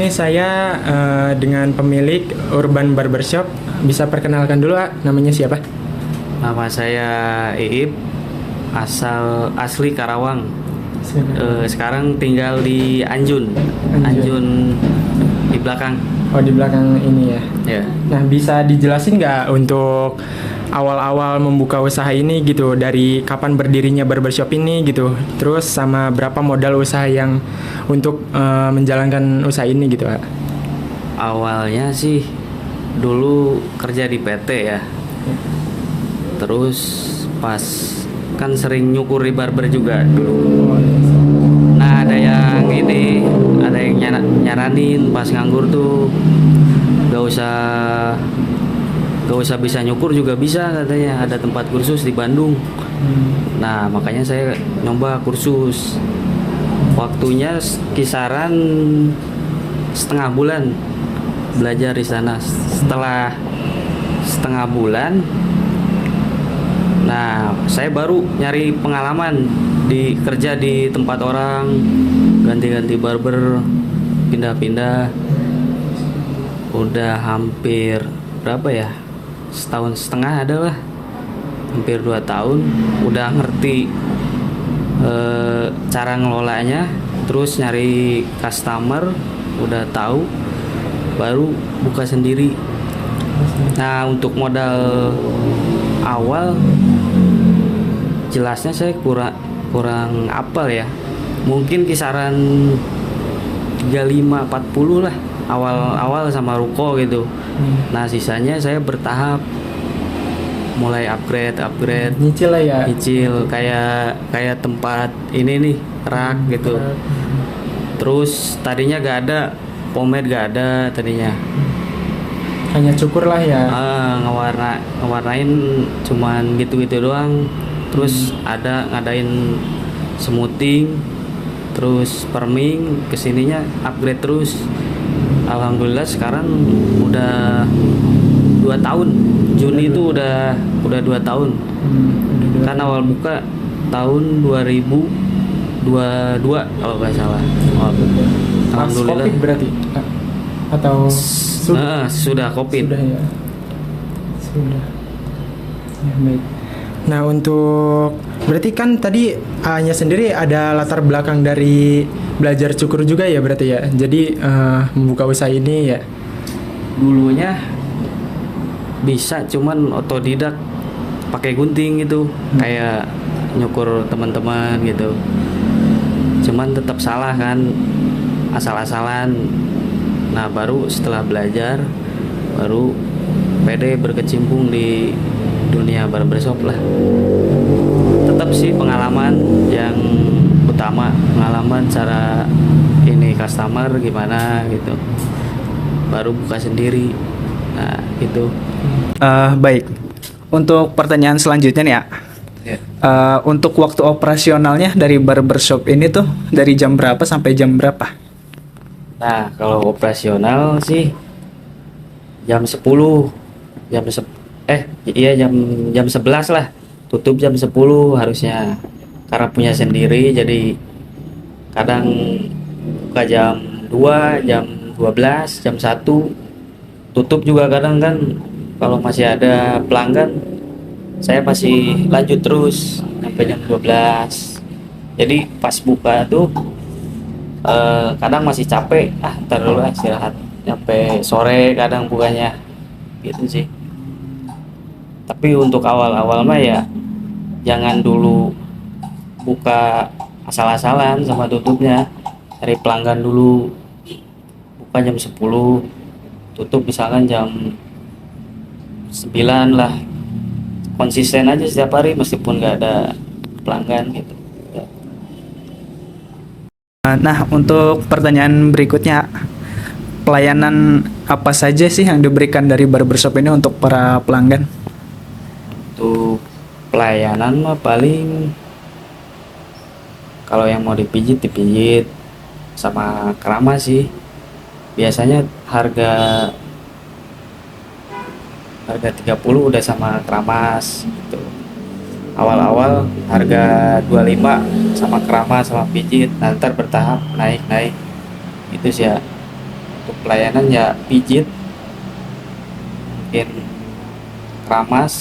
Ini saya dengan pemilik Urban Barbershop. Bisa perkenalkan dulu, namanya siapa? Nama saya Iip, asli Karawang. Sekarang tinggal di Anjun. Anjun di belakang. Oh, di belakang ini ya. Ya. Nah, bisa dijelasin nggak untuk awal-awal membuka usaha ini gitu, dari kapan berdirinya barbershop ini gitu, terus sama berapa modal usaha yang untuk menjalankan usaha ini gitu, Pak? Awalnya sih dulu kerja di PT ya. Terus pas kan sering nyukur di barber juga dulu. Nah, ada yang nyaranin pas nganggur tuh gak usah bisa nyukur juga bisa katanya, ada tempat kursus di Bandung. Nah, makanya saya nyoba kursus. Waktunya kisaran setengah bulan belajar di sana. Setelah setengah bulan, nah saya baru nyari pengalaman kerja di tempat orang, ganti-ganti barber, pindah-pindah. Udah hampir berapa ya, setahun setengah ada lah, hampir 2 tahun. Udah ngerti cara ngelolanya, terus nyari customer, udah tahu, baru buka sendiri. Nah, untuk modal awal jelasnya saya kurang apal ya, mungkin kisaran 35-40 lah awal sama ruko gitu. Nah, sisanya saya bertahap mulai upgrade Nyicil lah ya. nyicil, kayak tempat ini nih, rak gitu. Terus tadinya gak ada pomade, gak ada tadinya. Hanya cukur lah ya. Ngewarnain cuman gitu-gitu doang. Terus ada ngadain smoothing, terus perming, kesininya upgrade terus. Alhamdulillah sekarang udah 2 tahun. Juni itu udah 2 tahun. Kan awal buka tahun 2022 kalau nggak salah. Pas Alhamdulillah. COVID berarti? Atau Sudah COVID. Sudah ya. Sudah. Ya, baik. Nah, untuk berarti kan tadi A-nya sendiri ada latar belakang dari belajar cukur juga ya berarti ya. Jadi membuka usaha ini ya. Dulunya bisa, cuman otodidak pakai gunting gitu, kayak nyukur teman-teman gitu. Cuman tetap salah kan, asal-asalan. Nah, baru setelah belajar, baru pede berkecimpung di dunia barbershop lah. Tetap sih pengalaman yang utama, pengalaman cara ini customer gimana gitu, baru buka sendiri. Nah, itu. Baik. Untuk pertanyaan selanjutnya nih ya. Ya. Untuk waktu operasionalnya dari barbershop ini tuh dari jam berapa sampai jam berapa? Nah, kalau operasional sih jam 10, jam 11 lah. Tutup jam 10 harusnya. Karena punya sendiri, jadi kadang buka jam 2, jam 12, jam 1. Tutup juga kadang kan, kalau masih ada pelanggan saya masih lanjut terus sampai jam 12. Jadi pas buka tuh kadang masih capek, ntar dulu lah istirahat, sampai sore kadang bukanya gitu sih. Tapi untuk awal-awal mah ya jangan dulu buka asal-asalan sama tutupnya, cari pelanggan dulu. Buka jam 10, tutup misalkan jam 9 lah. Konsisten aja setiap hari meskipun gak ada pelanggan gitu. Nah, untuk pertanyaan berikutnya, pelayanan apa saja sih yang diberikan dari barbershop ini untuk para pelanggan? Untuk pelayanan mah paling kalau yang mau dipijit sama keramas sih. Biasanya harga 30 udah sama keramas gitu. Awal-awal harga 25 sama keramas sama pijit, nanti bertahap naik itu sih ya. pelayanan ya pijit, mungkin keramas,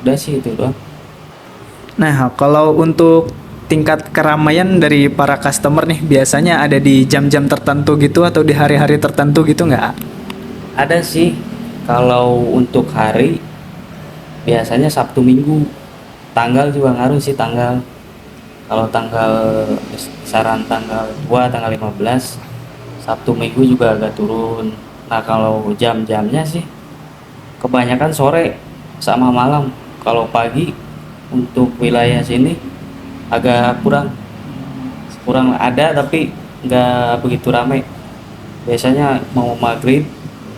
udah sih itu doang. Nah, kalau untuk tingkat keramaian dari para customer nih, biasanya ada di jam-jam tertentu gitu atau di hari-hari tertentu gitu nggak? Ada sih, kalau untuk hari biasanya Sabtu Minggu, tanggal juga ngaruh sih tanggal. Kalau tanggal kisaran tanggal 2, tanggal 15, Sabtu Minggu juga agak turun. Nah kalau jam-jamnya sih kebanyakan sore sama malam. Kalau pagi untuk wilayah sini agak kurang kurang ada, tapi nggak begitu ramai. Biasanya mau maghrib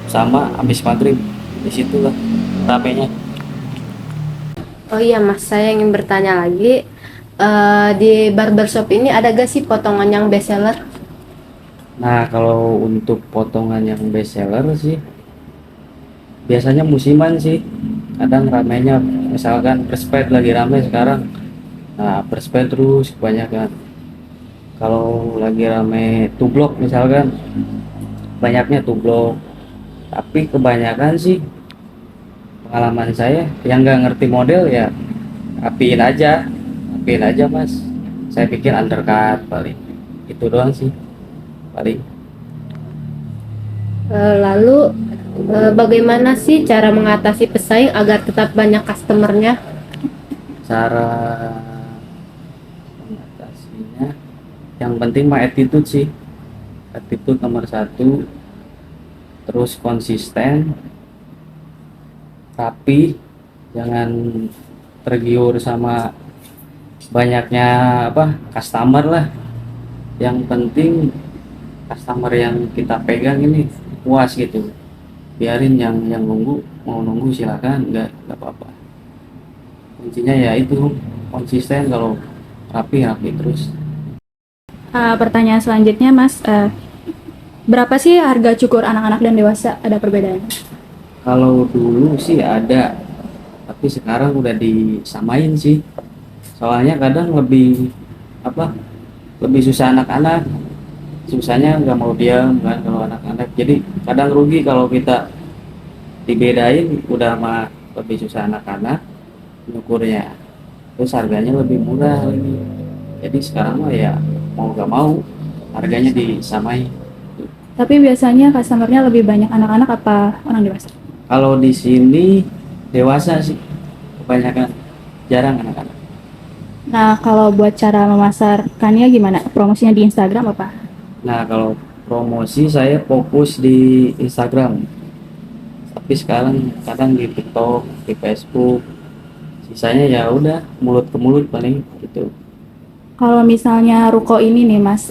sama habis maghrib, disitulah ramainya. Oh iya Mas, saya ingin bertanya lagi. Di barbershop ini ada gak sih potongan yang best seller? Nah kalau untuk potongan yang best seller sih biasanya musiman sih, kadang ramainya misalkan persped lagi ramai sekarang, nah persped terus kebanyakan. Kalau lagi ramai tublok misalkan, banyaknya tublok. Tapi kebanyakan sih pengalaman saya yang nggak ngerti model ya apiin aja mas. Saya pikir undercut paling, itu doang sih paling. Lalu bagaimana sih cara mengatasi pesaing agar tetap banyak customernya? Cara mengatasinya yang penting mah attitude sih, attitude nomor satu, terus konsisten, rapi, jangan tergiur sama banyaknya customer lah. Yang penting customer yang kita pegang ini puas gitu, biarin yang nunggu, mau nunggu silakan, nggak apa-apa. Kuncinya ya itu konsisten, kalau rapi terus. Pertanyaan selanjutnya, Mas, berapa sih harga cukur anak-anak dan dewasa? Ada perbedaan? Kalau dulu sih ada, tapi sekarang udah disamain sih. Soalnya kadang lebih susah anak-anak, susahnya nggak mau diam kan kalau anak-anak. Jadi kadang rugi kalau kita dibedain, udah mah lebih susah anak-anak nyukurnya, terus harganya lebih murah lagi. Jadi sekarang mah ya mau nggak mau harganya disamain. Tapi biasanya customernya lebih banyak anak-anak apa orang dewasa? Kalau di sini dewasa sih kebanyakan, jarang anak-anak. Nah, kalau buat cara memasarkannya gimana? Promosinya di Instagram apa? Nah kalau promosi saya fokus di Instagram, tapi sekarang kadang di TikTok, di Facebook, sisanya ya udah mulut ke mulut paling gitu. Kalau misalnya ruko ini nih, Mas,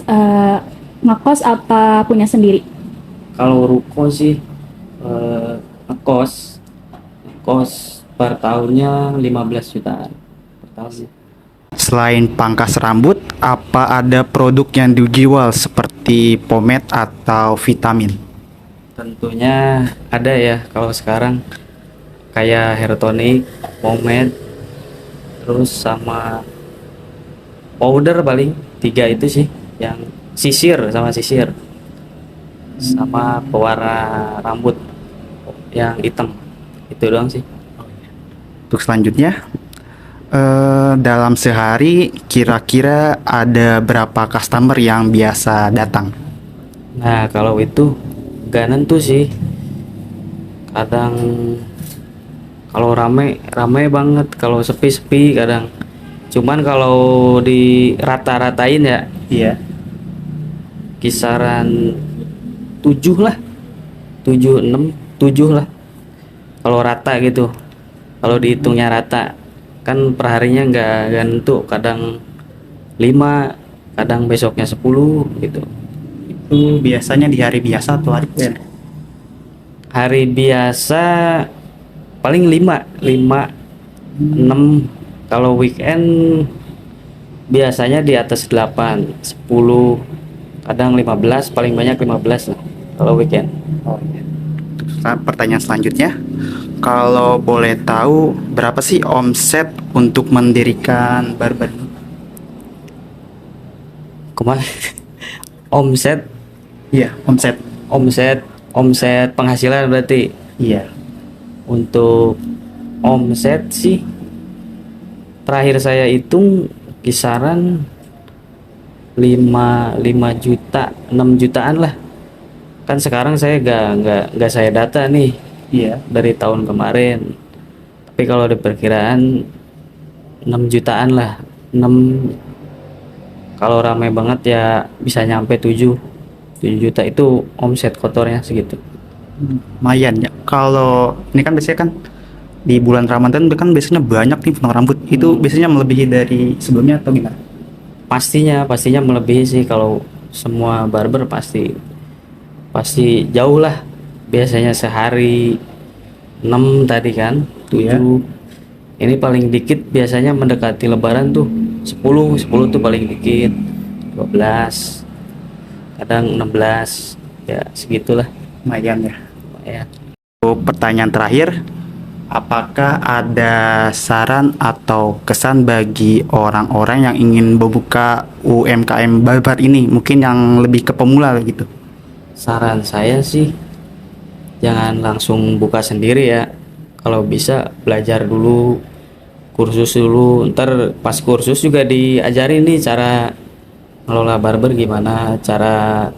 ngekos apa punya sendiri? Kalau ruko sih ngekos per tahunnya 15 jutaan per tahunnya. Selain pangkas rambut, apa ada produk yang dijual seperti pomade atau vitamin? Tentunya ada ya, kalau sekarang kayak hair tonic, pomade, terus sama powder, paling 3 itu sih, yang sisir sama pewarna rambut yang hitam, itu doang sih. Untuk selanjutnya, dalam sehari kira-kira ada berapa customer yang biasa datang? Nah kalau itu gak nentu sih, kadang kalau rame banget, kalau sepi kadang. Cuman kalau di rata-ratain ya Iya. kisaran 7 lah, 7, 6, 7 lah kalau rata gitu. Kalau dihitungnya rata kan perharinya nggak nentu, kadang 5, kadang besoknya 10 gitu. Itu biasanya di hari biasa atau hari weekend? Hari biasa paling 5, 6. Kalau weekend biasanya di atas 8, 10, kadang 15, paling banyak 15 lah kalau weekend. Oh iya. Pertanyaan selanjutnya, kalau boleh tahu berapa sih omset untuk mendirikan barber ini? Kemarin omset Iya, omset. omset penghasilan berarti. Iya. Untuk omset sih terakhir saya hitung kisaran 5 juta 6 jutaan lah. Kan sekarang saya nggak saya data nih Iya. dari tahun kemarin, tapi kalau di perkiraan 6 jutaan lah. 6, kalau ramai banget ya bisa nyampe 7 juta, itu omset kotornya segitu. Lumayan ya. Kalau ini kan biasanya kan di bulan Ramadan kan biasanya banyak nih potong rambut. Itu biasanya melebihi dari sebelumnya atau gimana? Pastinya melebihi sih. Kalau semua barber pasti jauh lah. Biasanya sehari 6 tadi kan, 7. Ini paling dikit biasanya mendekati lebaran tuh 10 tuh paling dikit. 12, kadang 16, ya segitulah. Lumayan ya. Ya. Pertanyaan terakhir, apakah ada saran atau kesan bagi orang-orang yang ingin membuka UMKM barber ini, mungkin yang lebih ke pemula gitu? Saran saya sih jangan langsung buka sendiri ya. Kalau bisa belajar dulu, kursus dulu. Ntar pas kursus juga diajarin nih cara ngelola barber gimana, cara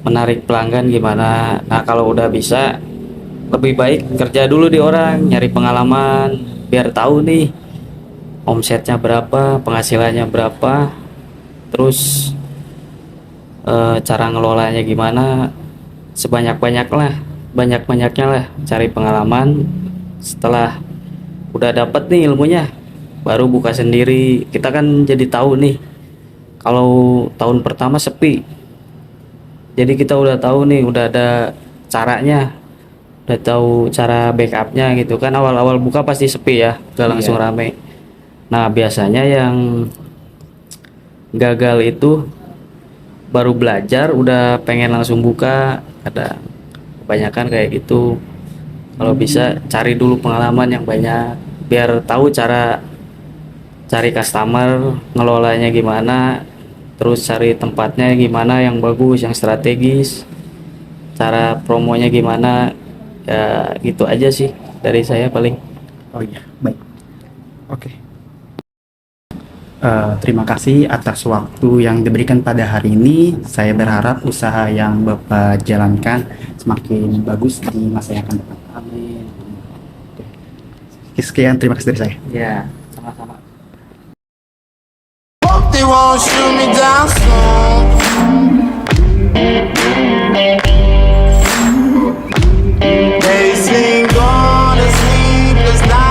menarik pelanggan gimana. Nah kalau udah bisa, lebih baik kerja dulu di orang, nyari pengalaman biar tahu nih omsetnya berapa, penghasilannya berapa, terus cara ngelolanya gimana. Banyak-banyaknya lah cari pengalaman. Setelah udah dapet nih ilmunya, baru buka sendiri. Kita kan jadi tahu nih kalau tahun pertama sepi, jadi kita udah tahu nih, udah ada caranya, udah tahu cara backupnya gitu kan. Awal-awal buka pasti sepi ya, udah langsung rame. Nah biasanya yang gagal itu baru belajar udah pengen langsung buka, ada kebanyakan kayak gitu. Kalau bisa cari dulu pengalaman yang banyak biar tahu cara cari customer, ngelolanya gimana, terus cari tempatnya gimana yang bagus, yang strategis, cara promonya gimana. Ya gitu aja sih dari saya paling. Oh iya, baik. Oke. Terima kasih atas waktu yang diberikan pada hari ini. Saya berharap usaha yang Bapak jalankan semakin bagus di masa yang akan datang. Amin. Sekian, terima kasih dari saya. Ya, sama-sama. Hope they won't shoot me down soon. They sing on a sleepless night.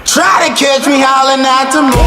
Try to catch me howling at the moon.